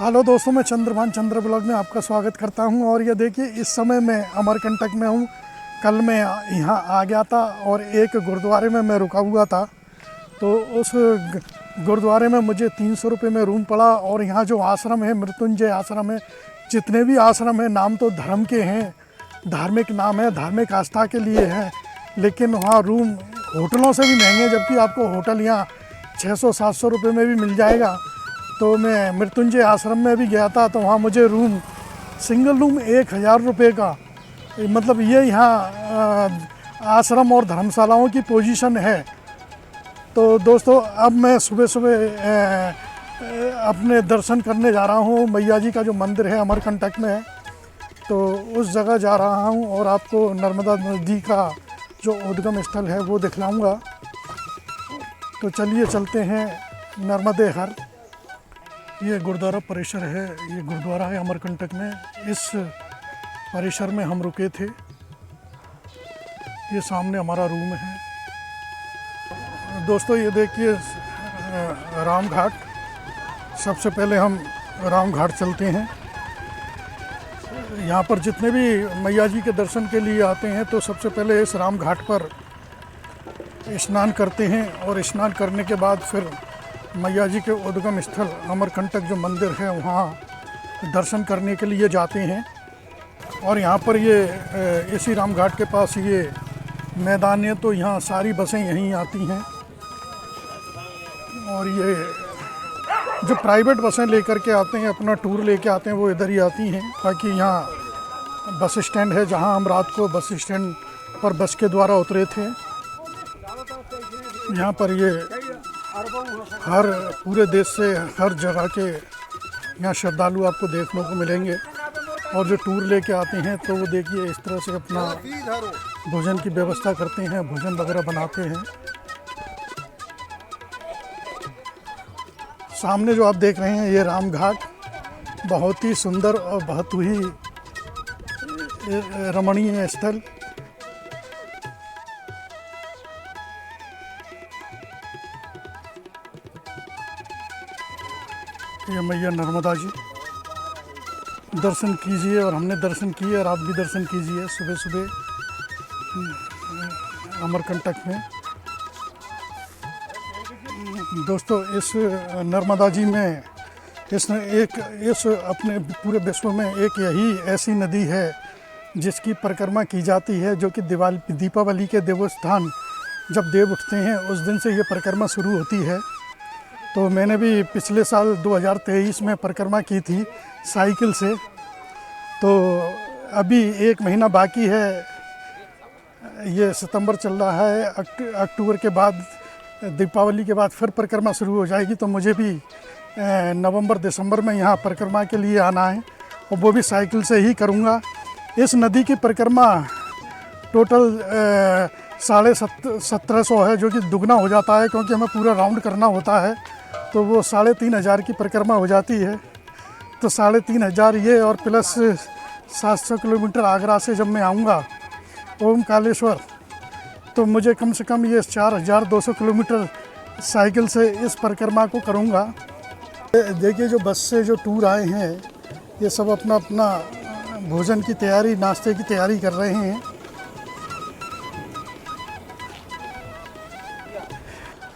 Hello दोस्तों, मैं चंद्रभान चंद्र blog में आपका स्वागत करता हूं। और ये देखिए, इस समय मैं अमरकंटक में हूं। कल मैं यहां आ गया था और एक गुरुद्वारे में मैं रुका हुआ था। तो उस गुरुद्वारे में मुझे 300 रुपये में रूम पड़ा। और यहाँ जो आश्रम है, मृत्युंजय आश्रम है, जितने भी आश्रम हैं नाम तो धर्म के हैं, धार्मिक नाम है, धार्मिक आस्था के लिए है, लेकिन वहाँ रूम होटलों से भी महंगे, जबकि आपको होटल यहाँ 600-700 रुपये में भी मिल जाएगा। तो मैं मृत्युंजय आश्रम में भी गया था, तो वहाँ मुझे रूम सिंगल रूम 1000 रुपये का, मतलब ये यहाँ आश्रम और धर्मशालाओं की पोजीशन है। तो दोस्तों, अब मैं सुबह सुबह अपने दर्शन करने जा रहा हूँ। मैया जी का जो मंदिर है अमरकंटक में है, तो उस जगह जा रहा हूँ और आपको नर्मदा नदी का जो उद्गम स्थल है वो दिखलाऊँगा। तो चलिए चलते हैं नर्मदे हर। ये गुरुद्वारा परिसर है, ये गुरुद्वारा है अमरकंटक में। इस परिसर में हम रुके थे। ये सामने हमारा रूम है। दोस्तों, ये देखिए राम घाट। सबसे पहले हम राम घाट चलते हैं। यहाँ पर जितने भी मैया जी के दर्शन के लिए आते हैं तो सबसे पहले इस राम घाट पर स्नान करते हैं, और स्नान करने के बाद फिर मैया जी के उद्गम स्थल अमरकंटक जो मंदिर है वहाँ दर्शन करने के लिए जाते हैं। और यहाँ पर ये इसी राम घाट के पास ये मैदान है, तो यहाँ सारी बसें यहीं आती हैं। और ये जो प्राइवेट बसें लेकर के आते हैं, अपना टूर लेके आते हैं, वो इधर ही आती हैं, ताकि यहाँ बस स्टैंड है जहाँ हम रात को बस स्टैंड पर बस के द्वारा उतरे थे। यहाँ पर ये हर पूरे देश से हर जगह के यहाँ श्रद्धालु आपको देखने को मिलेंगे। और जो टूर लेके आते हैं तो वो देखिए इस तरह से अपना भोजन की व्यवस्था करते हैं, भोजन वगैरह बनाते हैं। सामने जो आप देख रहे हैं ये राम घाट बहुत ही सुंदर और बहुत ही रमणीय स्थल। ये मैया नर्मदा जी, दर्शन कीजिए। और हमने दर्शन किए और आप भी दर्शन कीजिए सुबह सुबह अमरकंटक में। दोस्तों, इस नर्मदा जी में इस अपने पूरे विश्व में एक यही ऐसी नदी है जिसकी परिक्रमा की जाती है, जो कि दीपावली के देवस्थान जब देव उठते हैं उस दिन से ये परिक्रमा शुरू होती है। तो मैंने भी पिछले साल 2023 में परिक्रमा की थी साइकिल से। तो अभी 1 महीना बाकी है, ये सितंबर चल रहा है। अक्टूबर के बाद, दीपावली के बाद फिर परिक्रमा शुरू हो जाएगी। तो मुझे भी नवंबर दिसंबर में यहाँ परिक्रमा के लिए आना है, और वो भी साइकिल से ही करूँगा। इस नदी की परिक्रमा टोटल 1750 है, जो कि दुगना हो जाता है, क्योंकि हमें पूरा राउंड करना होता है। तो वो 3500 की परिक्रमा हो जाती है। तो 3500 ये, और प्लस 700 किलोमीटर आगरा से जब मैं आऊँगा ओमकालेश्वर, तो मुझे कम से कम ये 4200 किलोमीटर साइकिल से इस परिक्रमा को करूँगा। देखिए, जो बस से जो टूर आए हैं ये सब अपना अपना भोजन की तैयारी, नाश्ते की तैयारी कर रहे हैं।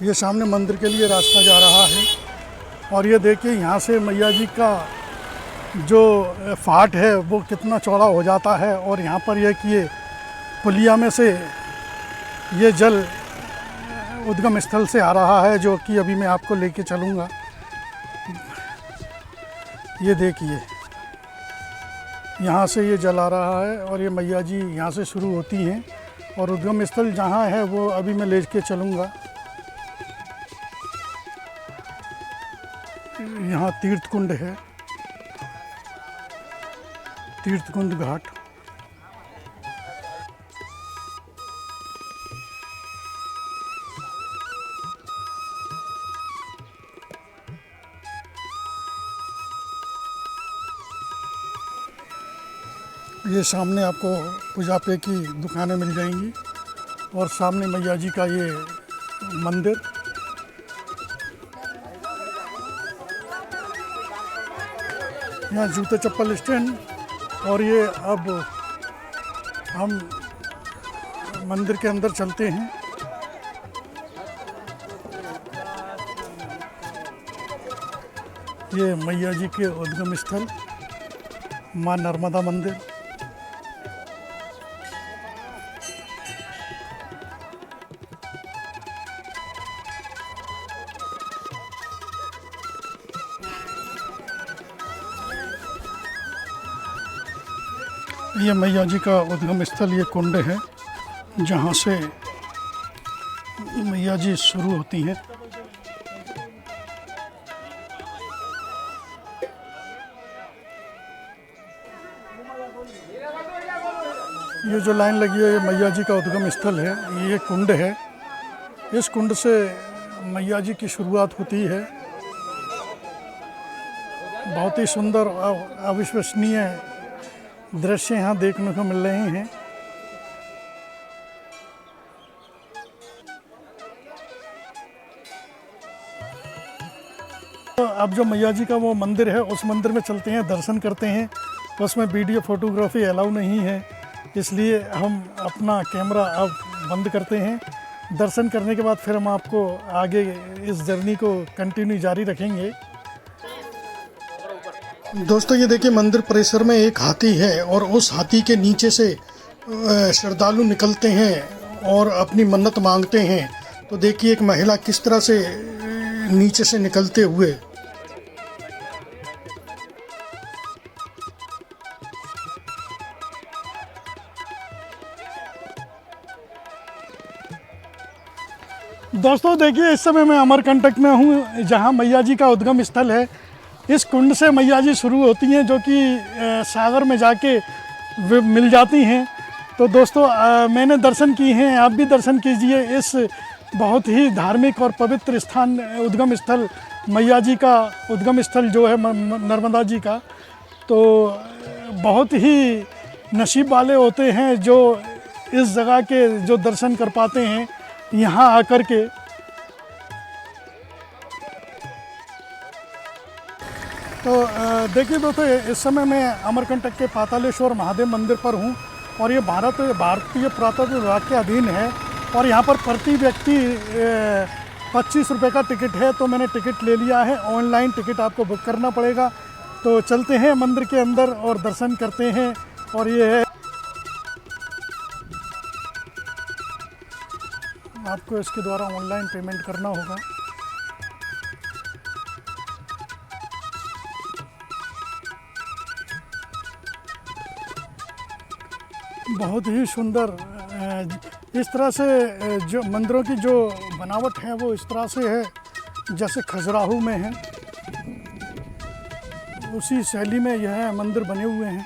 ये सामने मंदिर के लिए रास्ता जा रहा है। और ये देखिए, यहाँ से मैया जी का जो फाट है वो कितना चौड़ा हो जाता है। और यहाँ पर यह कि ये पुलिया में से ये जल उद्गम स्थल से आ रहा है, जो कि अभी मैं आपको लेके चलूँगा। ये देखिए, यहाँ से ये जल आ रहा है और ये मैया जी यहाँ से शुरू होती हैं, और उद्गम स्थल जहाँ है वो अभी मैं लेके चलूँगा। यहाँ तीर्थ कुंड है, तीर्थ कुंड घाट। ये सामने आपको पूजा पे की दुकानें मिल जाएंगी, और सामने मैया जी का ये मंदिर। यहाँ जूते चप्पल स्टैंड। और ये अब हम मंदिर के अंदर चलते हैं। ये मैया जी के उद्गम स्थल माँ नर्मदा मंदिर। ये मैया जी का उद्गम स्थल, ये कुंड है जहाँ से मैया जी शुरू होती हैं। ये जो लाइन लगी है ये मैया जी का उद्गम स्थल है। ये कुंड है, इस कुंड से मैया जी की शुरुआत होती है। बहुत ही सुंदर और अविश्वसनीय दृश्य यहाँ देखने को मिल रहे हैं। तो अब जो मैया जी का वो मंदिर है उस मंदिर में चलते हैं, दर्शन करते हैं। तो उसमें वीडियो फोटोग्राफी अलाउ नहीं है, इसलिए हम अपना कैमरा अब बंद करते हैं। दर्शन करने के बाद फिर हम आपको आगे इस जर्नी को कंटिन्यू जारी रखेंगे। दोस्तों ये देखिए, मंदिर परिसर में एक हाथी है और उस हाथी के नीचे से श्रद्धालु निकलते हैं और अपनी मन्नत मांगते हैं। तो देखिए एक महिला किस तरह से नीचे से निकलते हुए। दोस्तों देखिए, इस समय मैं अमरकंटक में हूँ जहाँ मैया जी का उद्गम स्थल है। इस कुंड से मैया जी शुरू होती हैं जो कि सागर में जाके मिल जाती हैं। तो दोस्तों मैंने दर्शन किए हैं, आप भी दर्शन कीजिए इस बहुत ही धार्मिक और पवित्र स्थान उद्गम स्थल मैया जी का उद्गम स्थल जो है नर्मदा जी का। तो बहुत ही नसीब वाले होते हैं जो इस जगह के जो दर्शन कर पाते हैं यहाँ आकर के। तो देखिए दोस्तों, इस समय मैं अमरकंटक के पातालेश्वर महादेव मंदिर पर हूँ और ये भारतीय पुरातत्व विभाग के अधीन है। और यहाँ पर प्रति व्यक्ति 25 रुपये का टिकट है। तो मैंने टिकट ले लिया है, ऑनलाइन टिकट आपको बुक करना पड़ेगा। तो चलते हैं मंदिर के अंदर और दर्शन करते हैं। और ये है, आपको इसके द्वारा ऑनलाइन पेमेंट करना होगा। बहुत ही सुंदर इस तरह से जो मंदिरों की जो बनावट है वो इस तरह से है जैसे खजुराहो में है, उसी शैली में यह मंदिर बने हुए हैं।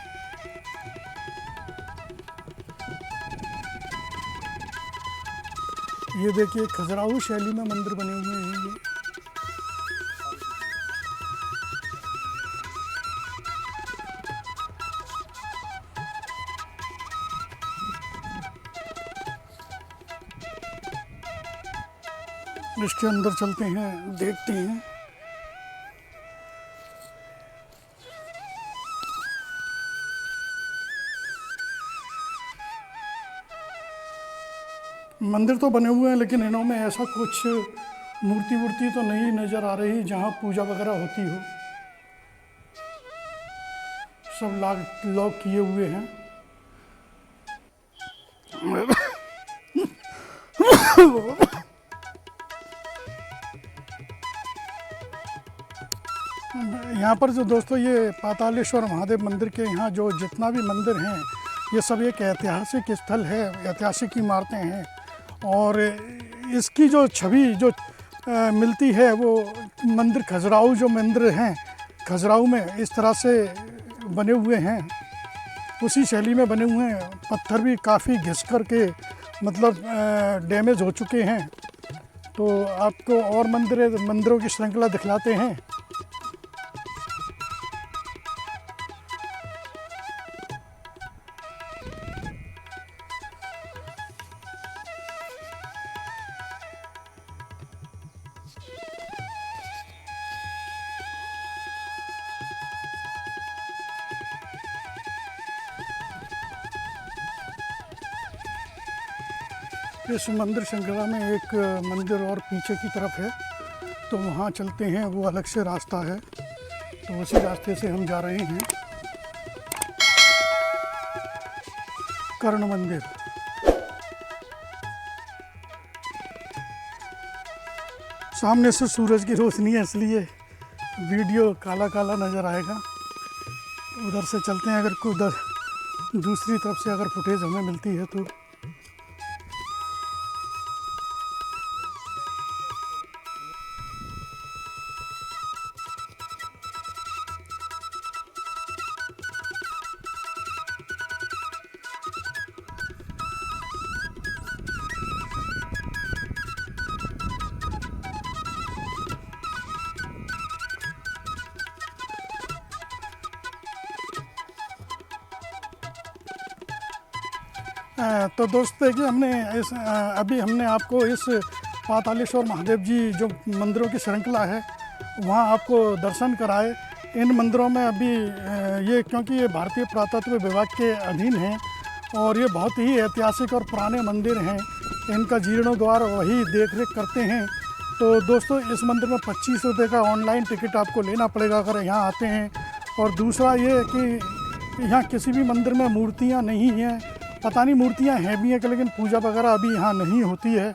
ये देखिए खजुराहो शैली में मंदिर बने हुए हैं ये। इसके अंदर चलते हैं, देखते हैं। मंदिर तो बने हुए हैं लेकिन इन्हों में ऐसा कुछ मूर्ति तो नहीं नज़र आ रही जहाँ पूजा वगैरह होती हो। सब लॉक किए हुए हैं। यहाँ पर जो दोस्तों ये पातालेश्वर महादेव मंदिर के यहाँ जो जितना भी मंदिर हैं ये सब एक ऐतिहासिक स्थल है, ऐतिहासिक इमारतें हैं। और इसकी जो छवि जो मिलती है वो मंदिर खजुराहो जो मंदिर हैं खजुराहो में इस तरह से बने हुए हैं, उसी शैली में बने हुए हैं। पत्थर भी काफ़ी घिस कर के मतलब डैमेज हो चुके हैं। तो आपको और मंदिरों की श्रृंखला दिखलाते हैं। इस मंदिर श्रृंखला में एक मंदिर और पीछे की तरफ है, तो वहाँ चलते हैं, वो अलग से रास्ता है, तो उसी रास्ते से हम जा रहे हैं। कर्ण मंदिर। सामने से सूरज की रोशनी है, इसलिए वीडियो काला काला नज़र आएगा। उधर से चलते हैं, अगर उधर दूसरी तरफ से अगर फुटेज हमें मिलती है तो। तो दोस्त देखिए, अभी हमने आपको इस पातालेश्वर महादेव जी जो मंदिरों की श्रृंखला है वहाँ आपको दर्शन कराए। इन मंदिरों में अभी ये, क्योंकि ये भारतीय पुरातत्व विभाग के अधीन हैं और ये बहुत ही ऐतिहासिक और पुराने मंदिर हैं, इनका जीर्णोद्धार वही देख रेख करते हैं। तो दोस्तों, इस मंदिर में 25 रुपये का ऑनलाइन टिकट आपको लेना पड़ेगा अगर यहाँ आते हैं। और दूसरा ये कि यहाँ किसी भी मंदिर में मूर्तियाँ नहीं हैं, पता नहीं मूर्तियाँ हैं भी हैं, लेकिन पूजा वगैरह अभी यहाँ नहीं होती है,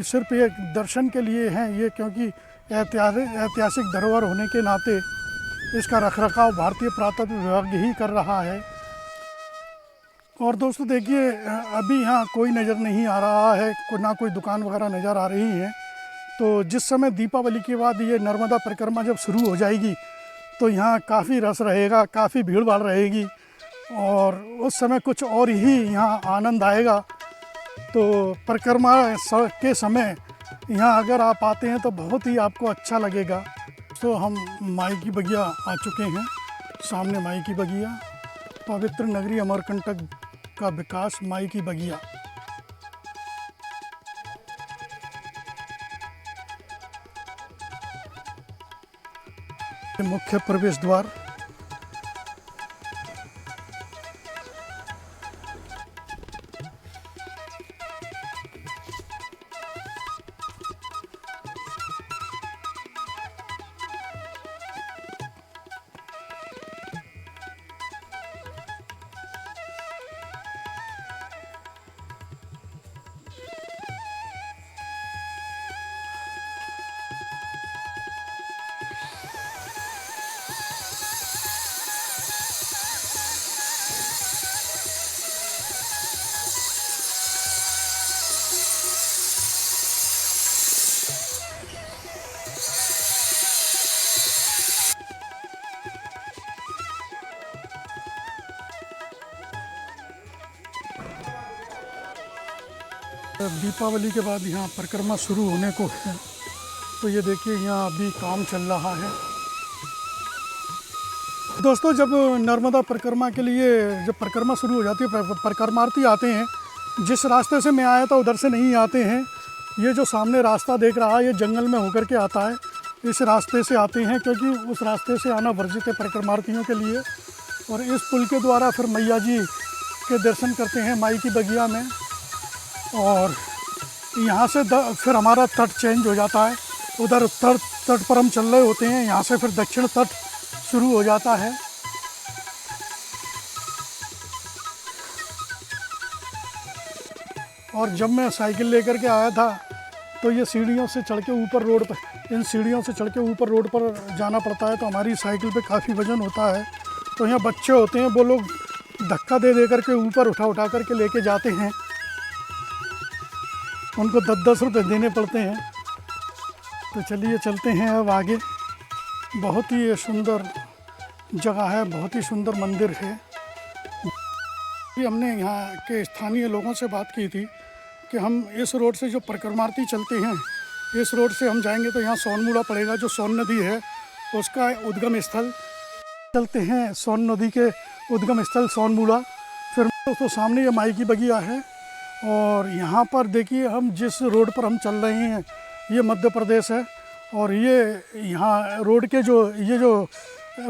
सिर्फ एक दर्शन के लिए हैं ये, क्योंकि ऐतिहासिक धरोहर होने के नाते इसका रखरखाव भारतीय पुरातत्व विभाग ही कर रहा है। और दोस्तों देखिए, अभी यहाँ कोई नज़र नहीं आ रहा है, ना कोई दुकान वगैरह नज़र आ रही है। तो जिस समय दीपावली के बाद ये नर्मदा परिक्रमा जब शुरू हो जाएगी तो यहाँ काफ़ी रस रहेगा, काफ़ी भीड़ भाड़ रहेगी और उस समय कुछ और ही यहाँ आनंद आएगा। तो परिक्रमा के समय यहाँ अगर आप आते हैं तो बहुत ही आपको अच्छा लगेगा। तो हम माई की बगिया आ चुके हैं, सामने माई की बगिया, पवित्र नगरी अमरकंटक का विकास, माई की बगिया। मुख्य प्रवेश द्वार। दीपावली के बाद यहाँ परिक्रमा शुरू होने को है, तो ये देखिए यहाँ अभी काम चल रहा है। दोस्तों, जब नर्मदा परिक्रमा के लिए जब परिक्रमा शुरू हो जाती है, परिक्रमार्थी आते हैं, जिस रास्ते से मैं आया था उधर से नहीं आते हैं। ये जो सामने रास्ता देख रहा है ये जंगल में होकर के आता है, इस रास्ते से आते हैं, क्योंकि उस रास्ते से आना वर्जित है परिक्रमार्थियों के लिए। और इस पुल के द्वारा फिर मैया जी के दर्शन करते हैं माई की बगिया में। और यहाँ से फिर हमारा तट चेंज हो जाता है, उधर उत्तर तट पर हम चल रहे होते हैं, यहाँ से फिर दक्षिण तट शुरू हो जाता है। और जब मैं साइकिल लेकर के आया था तो ये सीढ़ियों से चढ़ के ऊपर रोड पर, इन सीढ़ियों से चढ़ के ऊपर रोड पर जाना पड़ता है, तो हमारी साइकिल पे काफ़ी वज़न होता है। तो यहाँ बच्चे होते हैं, वो लोग धक्का दे दे करके ऊपर उठा करके लेके जाते हैं, उनको 10-10 रुपये देने पड़ते हैं। तो चलिए चलते हैं अब आगे। बहुत ही सुंदर जगह है, बहुत ही सुंदर मंदिर है। हमने यहाँ के स्थानीय लोगों से बात की थी कि हम इस रोड से जो परिक्रमार्थी चलते हैं, इस रोड से हम जाएंगे तो यहाँ सोनमूला पड़ेगा, जो सोन नदी है उसका उद्गम स्थल। चलते हैं सोन नदी के उद्गम स्थल सोनमूला। फिर तो सामने ये माई की बगिया है। और यहाँ पर देखिए, हम जिस रोड पर हम चल रहे हैं ये मध्य प्रदेश है, और ये यहाँ रोड के ये जो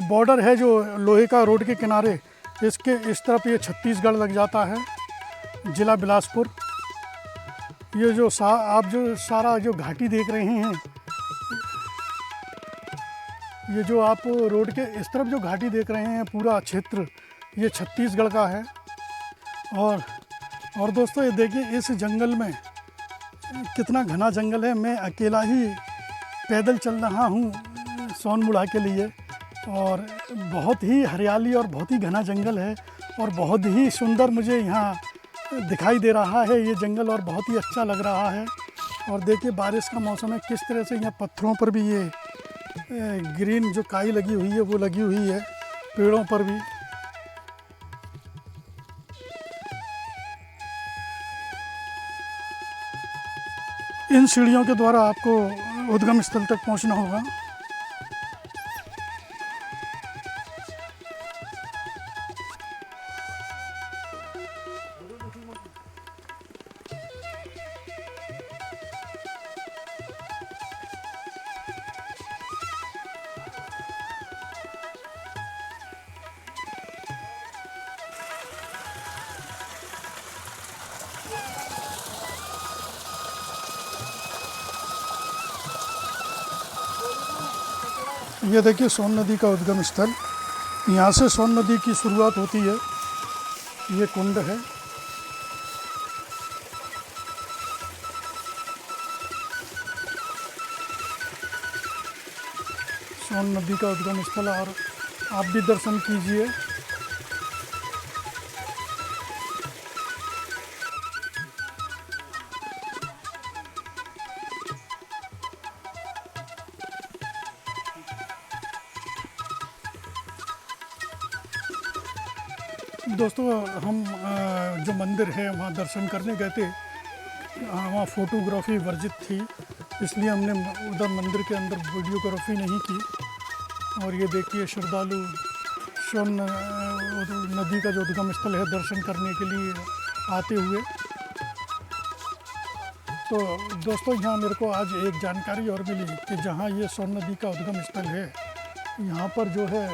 बॉर्डर है जो लोहे का रोड के किनारे, इसके इस तरफ ये छत्तीसगढ़ लग जाता है, ज़िला बिलासपुर। ये जो आप जो सारा जो घाटी देख रहे हैं, ये जो आप रोड के इस तरफ जो घाटी देख रहे हैं पूरा क्षेत्र ये छत्तीसगढ़ का है। और दोस्तों ये देखिए इस जंगल में कितना घना जंगल है। मैं अकेला ही पैदल चल रहा हूँ सोनमुड़ा के लिए, और बहुत ही हरियाली और बहुत ही घना जंगल है और बहुत ही सुंदर मुझे यहाँ दिखाई दे रहा है ये जंगल, और बहुत ही अच्छा लग रहा है। और देखिए बारिश का मौसम है, किस तरह से यहाँ पत्थरों पर भी ये ग्रीन जो काई लगी हुई है वो लगी हुई है, पेड़ों पर भी। इन सीढ़ियों के द्वारा आपको उद्गम स्थल तक पहुंचना होगा। ये देखिए सोन नदी का उद्गम स्थल, यहाँ से सोन नदी की शुरुआत होती है। ये कुंड है। सोन नदी का उद्गम स्थल, और आप भी दर्शन कीजिए। दोस्तों हम जो मंदिर है वहाँ दर्शन करने गए थे, वहाँ फ़ोटोग्राफी वर्जित थी, इसलिए हमने उधर मंदिर के अंदर वीडियोग्राफी नहीं की। और ये देखिए श्रद्धालु सोन नदी का जो उद्गम स्थल है दर्शन करने के लिए आते हुए। तो दोस्तों यहाँ मेरे को आज एक जानकारी और मिली कि जहाँ ये सोन नदी का उद्गम स्थल है, यहाँ पर जो है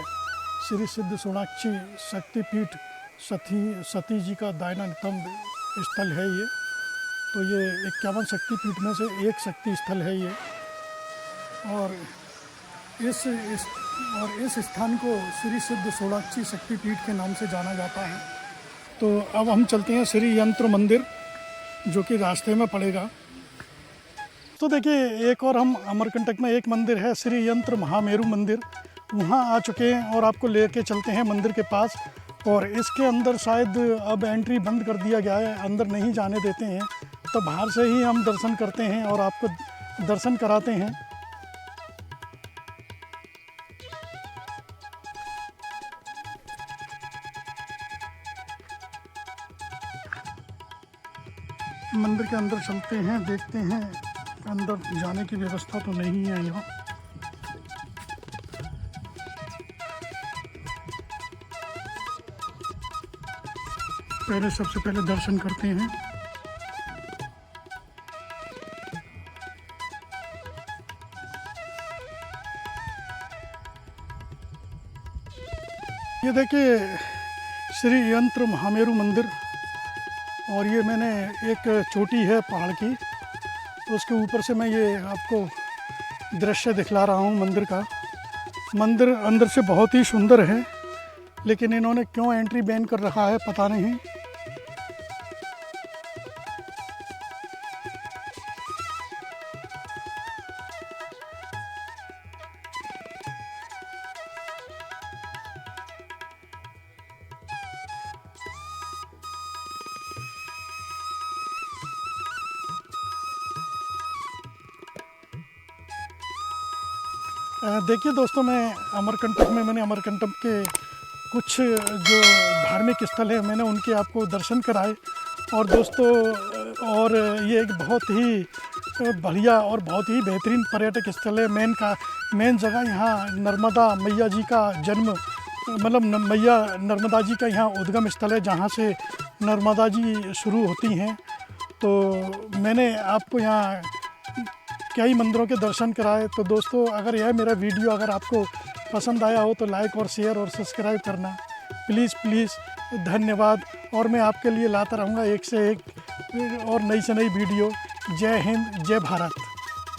श्री सिद्ध सोनाक्षी शक्तिपीठ सती जी का दायना स्थल है ये। तो ये 51 शक्तिपीठ में से एक शक्ति स्थल है ये, और इस स्थान को श्री सिद्ध सोनाक्षी शक्तिपीठ के नाम से जाना जाता है। तो अब हम चलते हैं श्री यंत्र मंदिर, जो कि रास्ते में पड़ेगा। तो देखिए एक और हम अमरकंटक में एक मंदिर है श्री यंत्र महामेरु मंदिर, वहाँ आ चुके हैं और आपको लेके चलते हैं मंदिर के पास। और इसके अंदर शायद अब एंट्री बंद कर दिया गया है, अंदर नहीं जाने देते हैं, तो बाहर से ही हम दर्शन करते हैं और आपको दर्शन कराते हैं। मंदिर के अंदर चलते हैं, देखते हैं अंदर जाने की व्यवस्था तो नहीं है यहाँ। सबसे पहले दर्शन करते हैं। ये देखिए श्री यंत्र महामेरु मंदिर, और ये मैंने एक चोटी है पहाड़ की, उसके ऊपर से मैं ये आपको दृश्य दिखला रहा हूँ मंदिर का। मंदिर अंदर से बहुत ही सुंदर है, लेकिन इन्होंने क्यों एंट्री बैन कर रखा है पता नहीं। देखिए दोस्तों, मैंने अमरकंटक के कुछ जो धार्मिक स्थल है मैंने उनके आपको दर्शन कराए। और दोस्तों और ये एक बहुत ही बढ़िया और बहुत ही बेहतरीन पर्यटक स्थल है। मेन जगह यहाँ नर्मदा मैया जी का जन्म, मतलब मैया नर्मदा जी का यहाँ उद्गम स्थल है, जहाँ से नर्मदा जी शुरू होती हैं। तो मैंने आपको यहाँ कई मंदिरों के दर्शन कराए। तो दोस्तों अगर यह मेरा वीडियो अगर आपको पसंद आया हो तो लाइक और शेयर और सब्सक्राइब करना प्लीज़। धन्यवाद। और मैं आपके लिए लाता रहूँगा एक से एक और नई से नई वीडियो। जय हिंद, जय भारत।